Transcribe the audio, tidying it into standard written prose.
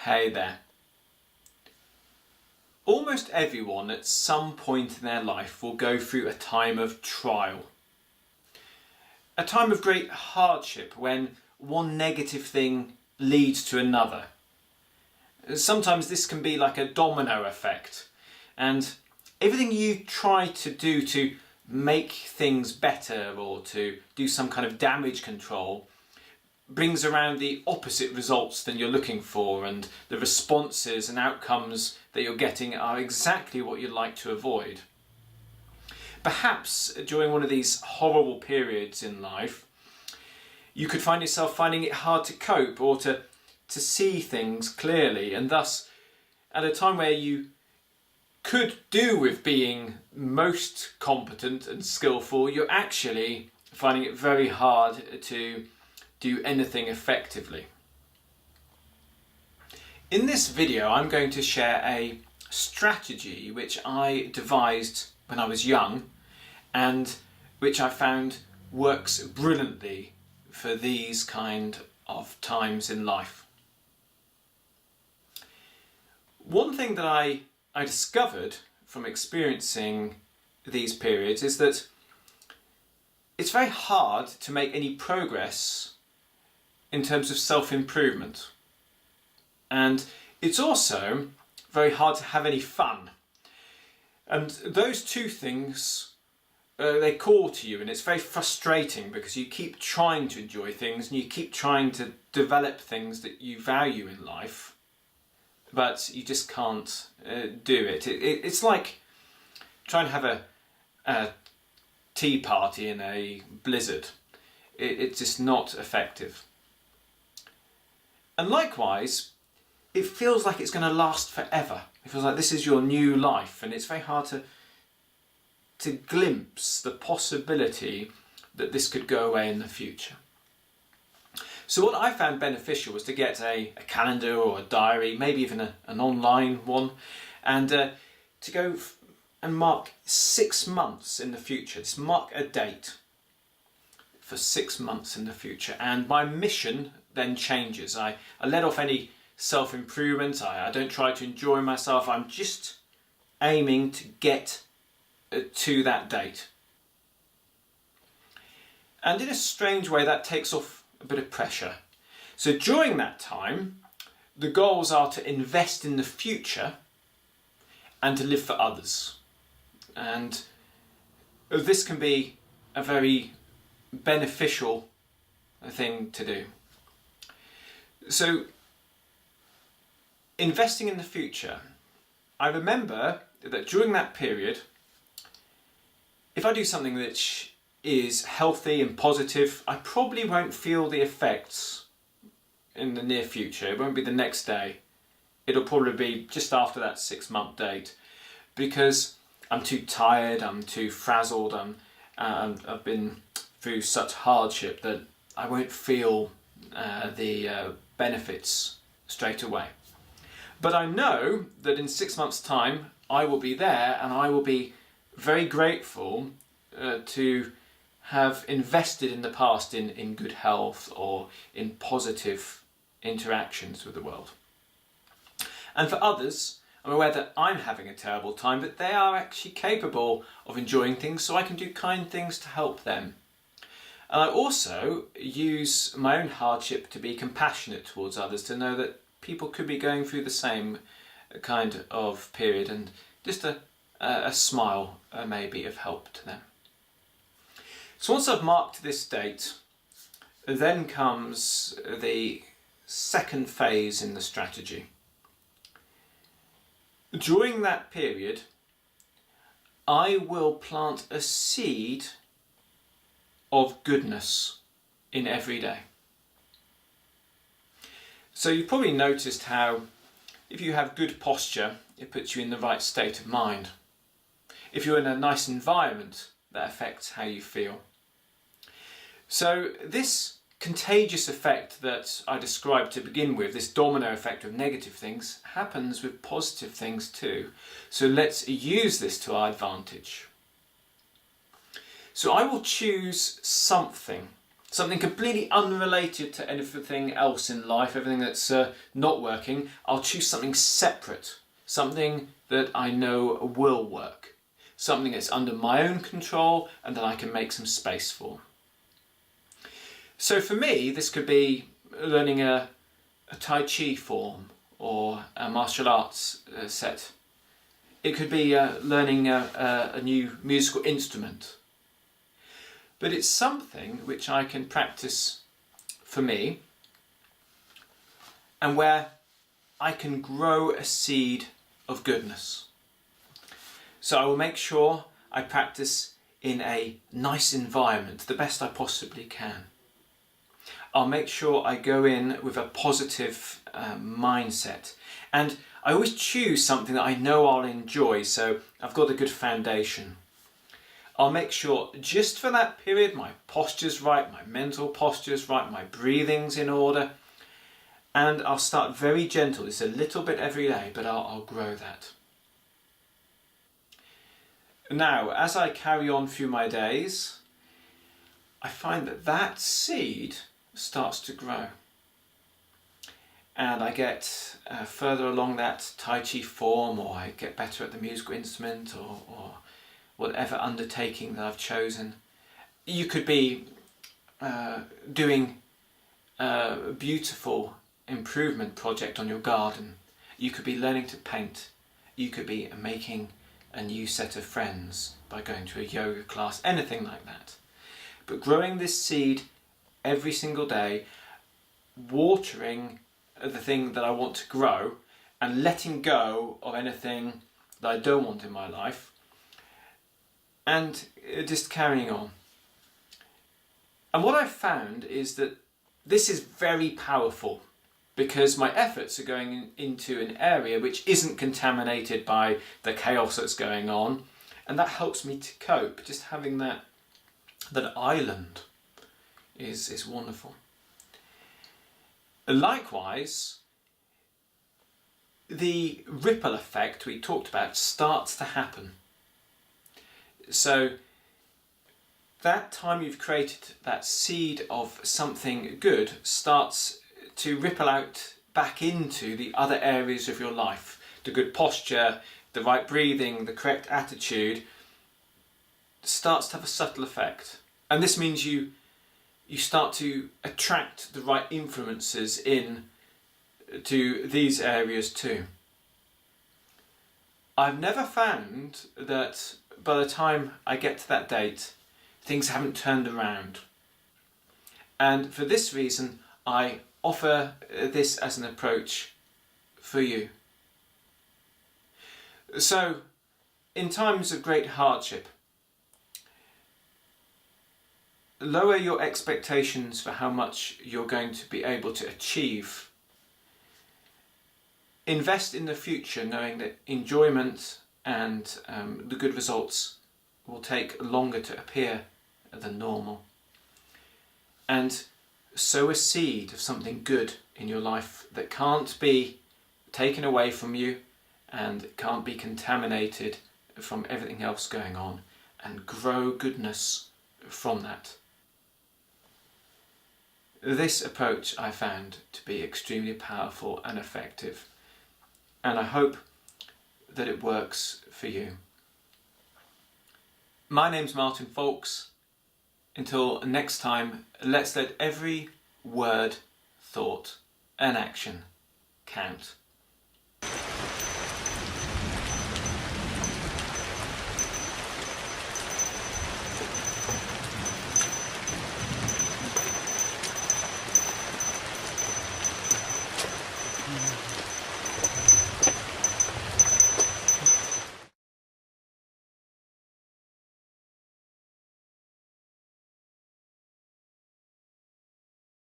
Hey there. Almost everyone at some point in their life will go through a time of trial. A time of great hardship when one negative thing leads to another. Sometimes this can be like a domino effect, and everything you try to do to make things better or to do some kind of damage control brings around the opposite results than you're looking for, and the responses and outcomes that you're getting are exactly what you'd like to avoid. Perhaps during one of these horrible periods in life, you could find yourself finding it hard to cope or to see things clearly, and thus at a time where you could do with being most competent and skillful, you're actually finding it very hard to do anything effectively. In this video, I'm going to share a strategy which I devised when I was young and which I found works brilliantly for these kind of times in life. One thing that I discovered from experiencing these periods is that it's very hard to make any progress in terms of self-improvement, and it's also very hard to have any fun, and those two things they call to you, and it's very frustrating because you keep trying to enjoy things and you keep trying to develop things that you value in life, but you just can't do it. It's like trying to have a tea party in a blizzard. It's just not effective. And likewise, it feels like it's going to last forever. It feels like this is your new life, and it's very hard to glimpse the possibility that this could go away in the future. So what I found beneficial was to get a calendar or a diary, maybe even an online one, and to go and mark 6 months in the future. Just mark a date for 6 months in the future, and my mission then changes. I let off any self-improvement. I don't try to enjoy myself. I'm just aiming to get to that date. And in a strange way, that takes off a bit of pressure. So during that time, the goals are to invest in the future and to live for others. And this can be a very beneficial thing to do. So, investing in the future, I remember that during that period, if I do something which is healthy and positive, I probably won't feel the effects in the near future. It won't be the next day. It'll probably be just after that 6-month date, because I'm too tired, I'm too frazzled, I've been through such hardship that I won't feel the benefits straight away. But I know that in 6 months' time I will be there, and I will be very grateful to have invested in the past in good health or in positive interactions with the world. And for others, I'm aware that I'm having a terrible time, but they are actually capable of enjoying things, so I can do kind things to help them. And I also use my own hardship to be compassionate towards others, to know that people could be going through the same kind of period, and just a smile may be of help to them. So once I've marked this date, then comes the second phase in the strategy. During that period, I will plant a seed of goodness in every day. So you've probably noticed how if you have good posture, it puts you in the right state of mind. If you're in a nice environment, that affects how you feel. So this contagious effect that I described to begin with, this domino effect of negative things, happens with positive things too. So let's use this to our advantage. So I will choose something something completely unrelated to everything else in life, everything that's not working. I'll choose something separate, something that I know will work, something that's under my own control and that I can make some space for. So for me, this could be learning a Tai Chi form or a martial arts set. It could be learning a new musical instrument. But it's something which I can practice for me and where I can grow a seed of goodness. So I will make sure I practice in a nice environment, the best I possibly can. I'll make sure I go in with a positive mindset, and I always choose something that I know I'll enjoy, so I've got a good foundation. I'll make sure just for that period my posture's right, my mental posture's right, my breathing's in order, and I'll start very gentle. It's a little bit every day, but I'll grow that. Now, as I carry on through my days, I find that seed starts to grow. And I get further along that Tai Chi form, or I get better at the musical instrument, or whatever undertaking that I've chosen. You could be doing a beautiful improvement project on your garden. You could be learning to paint. You could be making a new set of friends by going to a yoga class, anything like that. But growing this seed every single day, watering the thing that I want to grow and letting go of anything that I don't want in my life, and just carrying on. And what I've found is that this is very powerful, because my efforts are going into an area which isn't contaminated by the chaos that's going on, and that helps me to cope. Just having that island is wonderful. Likewise, the ripple effect we talked about starts to happen. So that time you've created that seed of something good starts to ripple out back into the other areas of your life. The good posture, the right breathing, the correct attitude starts to have a subtle effect. And this means you start to attract the right influences in to these areas too. I've never found that by the time I get to that date, things haven't turned around. And for this reason, I offer this as an approach for you. So, in times of great hardship, lower your expectations for how much you're going to be able to achieve. Invest in the future, knowing that enjoyment and the good results will take longer to appear than normal. And sow a seed of something good in your life that can't be taken away from you and can't be contaminated from everything else going on, and grow goodness from that. This approach I found to be extremely powerful and effective, and I hope that it works for you. My name's Martin Folks. Until next time, let's let every word, thought and action count.